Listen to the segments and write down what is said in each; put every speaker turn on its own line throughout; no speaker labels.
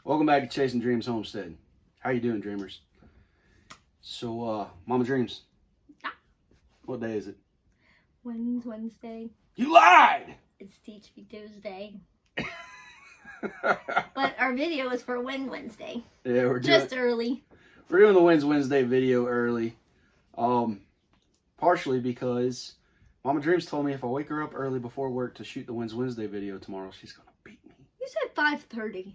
Welcome back to Chasing Dreams Homestead. How you doing, dreamers? So, Mama Dreams.
Yeah.
What day is it?
Wednesday.
You lied!
It's Teach Me Tuesday. But our video is for Wednesday.
Yeah, we're
just early.
We're doing the Wednesday video early. Partially because Mama Dreams told me if I wake her up early before work to shoot the Wednesday video tomorrow, she's gonna beat me.
You said 5:30.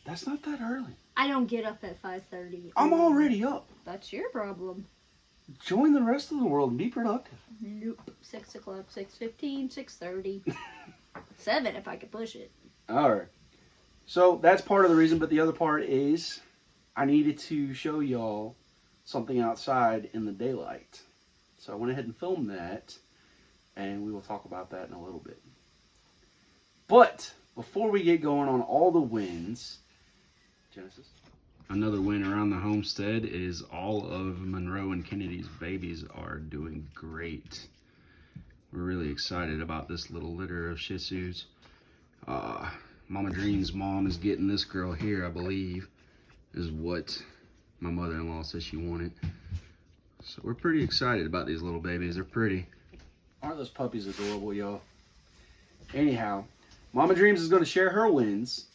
That's not that early.
I don't get up at 5:30.
I'm already up.
That's your problem.
Join the rest of the world and be productive.
Nope. 6 o'clock, 6:15, 6:30. 7 if I could push it.
Alright. So that's part of the reason, but the other part is I needed to show y'all something outside in the daylight. So I went ahead and filmed that, and we will talk about that in a little bit. But before we get going on all the wins, Genesis. Another win around the homestead is all of Monroe and Kennedy's babies are doing great. We're really excited about this little litter of Shih Tzus. Mama Dream's mom is getting this girl here, I believe, is what my mother-in-law says she wanted. So we're pretty excited about these little babies. They're pretty. Aren't those puppies adorable, y'all? Anyhow, Mama Dreams is going to share her wins,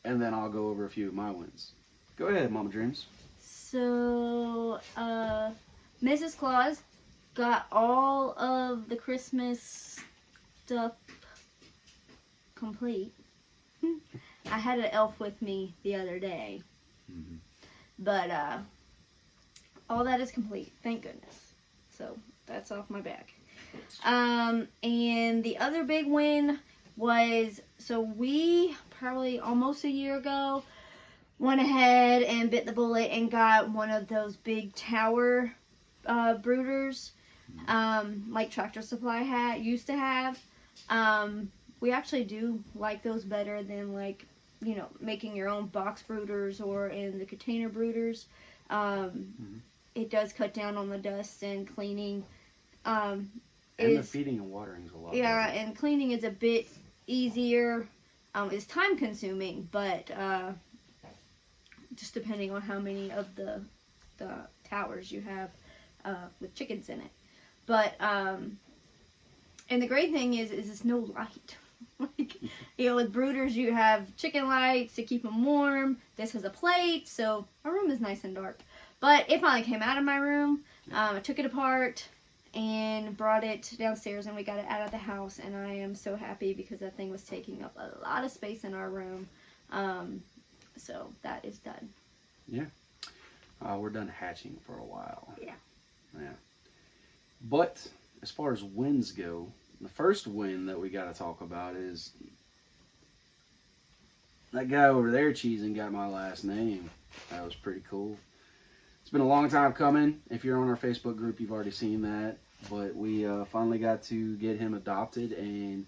and then I'll go over a few of my wins. Go ahead, Mama Dreams.
So, Mrs. Claus got all of the Christmas stuff complete. I had an elf with me the other day.
Mm-hmm.
But, all that is complete. Thank goodness. So, that's off my back. And the other big win was, so we probably almost a year ago went ahead and bit the bullet and got one of those big tower brooders, like Tractor Supply used to have. We actually do like those better than, like, you know, making your own box brooders or in the container brooders. It does cut down on the dust and cleaning.
And the feeding and watering is a lot better.
Yeah, and cleaning is a bit easier. It's time consuming, but just depending on how many of the towers you have with chickens in it. But and the great thing is it's no light. Like, you know, with brooders you have chicken lights to keep them warm. This has a plate, so our room is nice and dark. But it finally came out of my room. I took it apart and brought it downstairs, and we got it out of the house, and I am so happy because that thing was taking up a lot of space in our room. So that is done.
Yeah. We're done hatching for a while.
Yeah.
Yeah. But as far as wins go, the first win that we got to talk about is that guy over there cheesing got my last name. That was pretty cool. It's been a long time coming. If you're on our Facebook group, you've already seen that. But we finally got to get him adopted and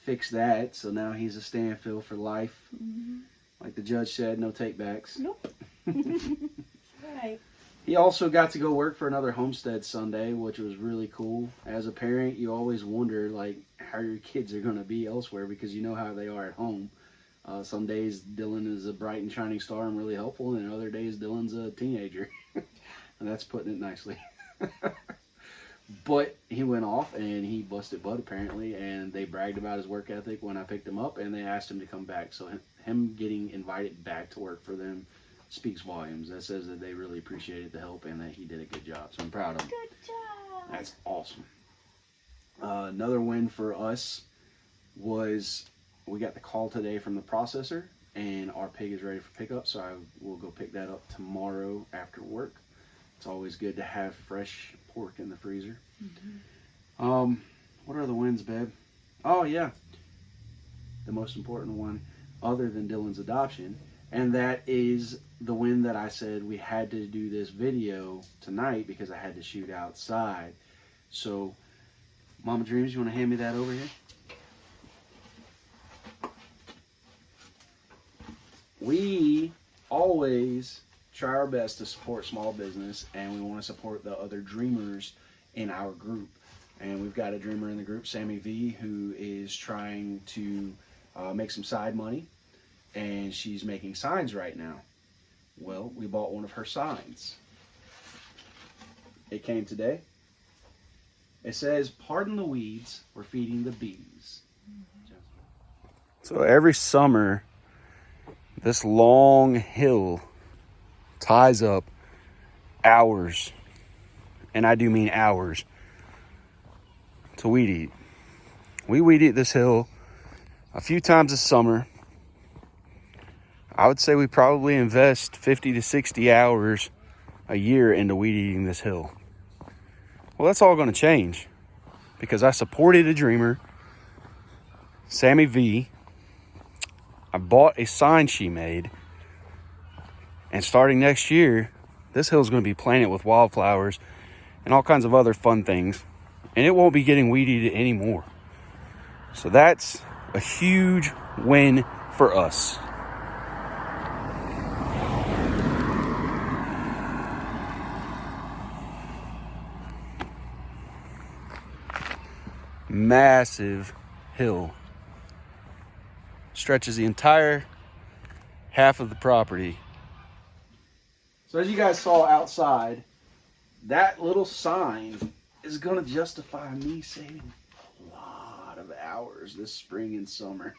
fix that. So now he's a Stanfield for life. Mm-hmm. Like the judge said, no takebacks.
Nope. Right.
He also got to go work for another Homestead Sunday, which was really cool. As a parent, you always wonder, like, how your kids are going to be elsewhere because you know how they are at home. Some days Dylan is a bright and shining star and really helpful, and other days Dylan's a teenager. And that's putting it nicely. But he went off and he busted butt apparently, and they bragged about his work ethic when I picked him up, and they asked him to come back. So him getting invited back to work for them speaks volumes. That says that they really appreciated the help and that he did a good job. So I'm proud of him.
Good job.
That's awesome. Another win for us was we got the call today from the processor, and our pig is ready for pickup, so I will go pick that up tomorrow after work. It's always good to have fresh pork in the freezer. Mm-hmm. What are the wins, babe? Oh, yeah. The most important one, other than Dylan's adoption, and that is the win that I said we had to do this video tonight because I had to shoot outside. So, Mama Dreams, you want to hand me that over here? We always try our best to support small business, and we want to support the other dreamers in our group. And we've got a dreamer in the group, Sammy V, who is trying to make some side money. and she's making signs right now. Well, we bought one of her signs. It came today. It says, "Pardon the weeds, we're feeding the bees." So every summer, this long hill ties up hours, and I do mean hours, to weed eat. We weed eat this hill a few times this summer. I would say we probably invest 50 to 60 hours a year into weed eating this hill. Well, that's all going to change because I supported a dreamer, Sammy V. I bought a sign she made, and starting next year, this hill is going to be planted with wildflowers and all kinds of other fun things, and it won't be getting weed eaten anymore. So that's a huge win for us. Massive hill. Stretches the entire half of the property. So as you guys saw outside, that little sign is going to justify me saving a lot of hours this spring and summer.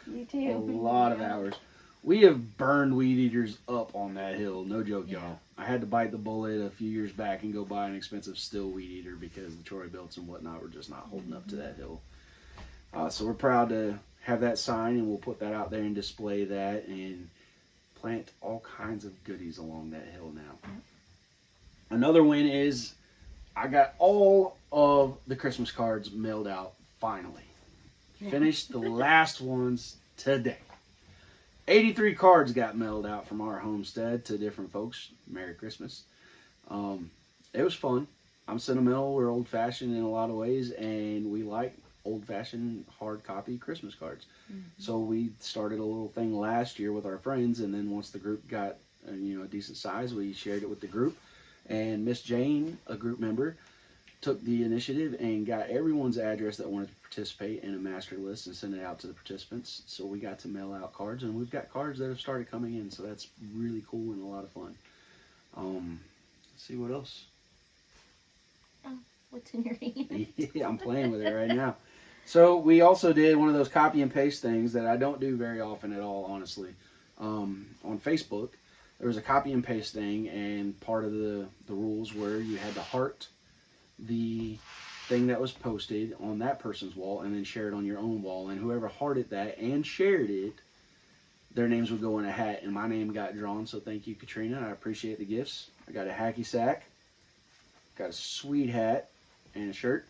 You too.
A lot of hours. We have burned weed eaters up on that hill. No joke, y'all. I had to bite the bullet a few years back and go buy an expensive still weed eater because the Troy belts and whatnot were just not holding up to that hill. So we're proud to have that sign, and we'll put that out there and display that and plant all kinds of goodies along that hill now. Another win is I got all of the Christmas cards mailed out finally. Finished the last ones today. 83 cards got mailed out from our homestead to different folks. Merry Christmas. It was fun. I'm sentimental. We're old-fashioned in a lot of ways, and we like old-fashioned hard copy Christmas cards. So we started a little thing last year with our friends, and then once the group got a decent size, we shared it with the group. And Miss Jane, a group member, took the initiative and got everyone's address that wanted to participate in a master list and sent it out to the participants. So we got to mail out cards, and we've got cards that have started coming in. So that's really cool and a lot of fun. Let's see what else.
What's in your hand?
Yeah, I'm playing with it right now. So we also did one of those copy and paste things that I don't do very often at all, honestly. On Facebook, there was a copy and paste thing, and part of the rules were you had to heart the thing that was posted on that person's wall and then share it on your own wall, and whoever hearted that and shared it, their names would go in a hat, and my name got drawn. So thank you, Katrina. I appreciate the gifts. I got a hacky sack, got a sweet hat, and a shirt.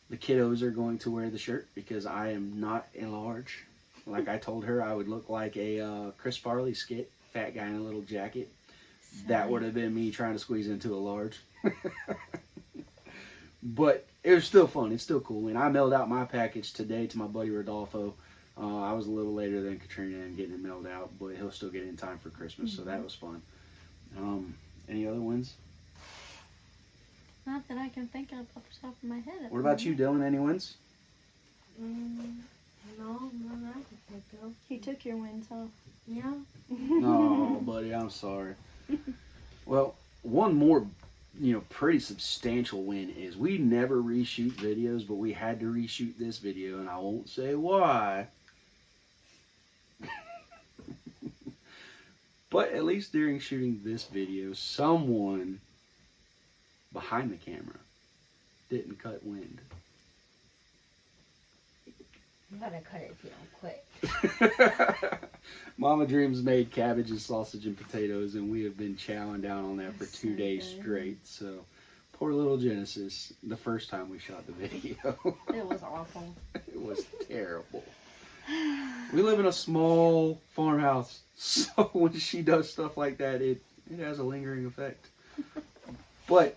The kiddos are going to wear the shirt because I am not a large. Like I told her, I would look like a Chris Farley skit, fat guy in a little jacket. That would have been me trying to squeeze into a large. But it was still fun. It's still cool. And I mailed out my package today to my buddy Rodolfo. I was a little later than Katrina in getting it mailed out, but he'll still get it in time for Christmas. So that was fun. Any other wins?
Not that I can think of off the top of my head.
What about you, Dylan? Any wins?
No, none I can think of.
He took your wins, huh?
Yeah.
Oh, buddy, I'm sorry. Well, one more, pretty substantial win is we never reshoot videos, but we had to reshoot this video, and I won't say why. But at least during shooting this video, someone behind the camera didn't cut wind.
You gotta cut it if you don't quit.
Mama Dreams made cabbage and sausage and potatoes, and we have been chowing down on that for 2 days straight. So, poor little Genesis, the first time we shot the video.
It was awful.
It was terrible. We live in a small farmhouse, so when she does stuff like that, it has a lingering effect. But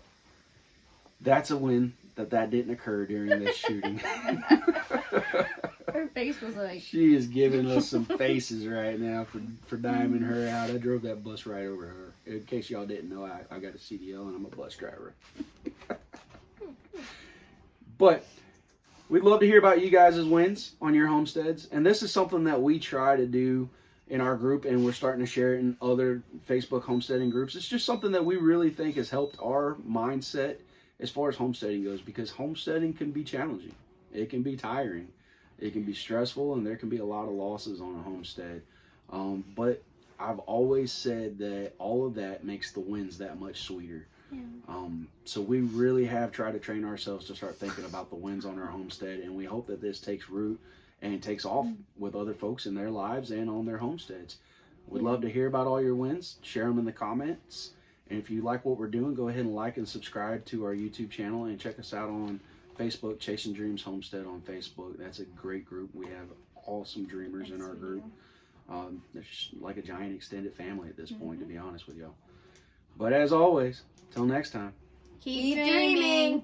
that's a win that didn't occur during this shooting.
Her face was like...
She is giving us some faces right now for diming her out. I drove that bus right over her. In case y'all didn't know, I got a CDL and I'm a bus driver. But we'd love to hear about you guys' wins on your homesteads. And this is something that we try to do in our group, and we're starting to share it in other Facebook homesteading groups. It's just something that we really think has helped our mindset as far as homesteading goes, because homesteading can be challenging. It can be tiring. It can be stressful, and there can be a lot of losses on a homestead. But I've always said that all of that makes the wins that much sweeter.
Yeah.
So we really have tried to train ourselves to start thinking about the wins on our homestead, and we hope that this takes root and takes off with other folks in their lives and on their homesteads. We'd love to hear about all your wins. Share them in the comments. And if you like what we're doing, go ahead and like and subscribe to our YouTube channel, and check us out on Facebook, Chasing Dreams Homestead on Facebook. That's a great group. We have awesome dreamers in our group. There's like a giant extended family at this point, to be honest with y'all. But as always, till next time.
Keep dreaming.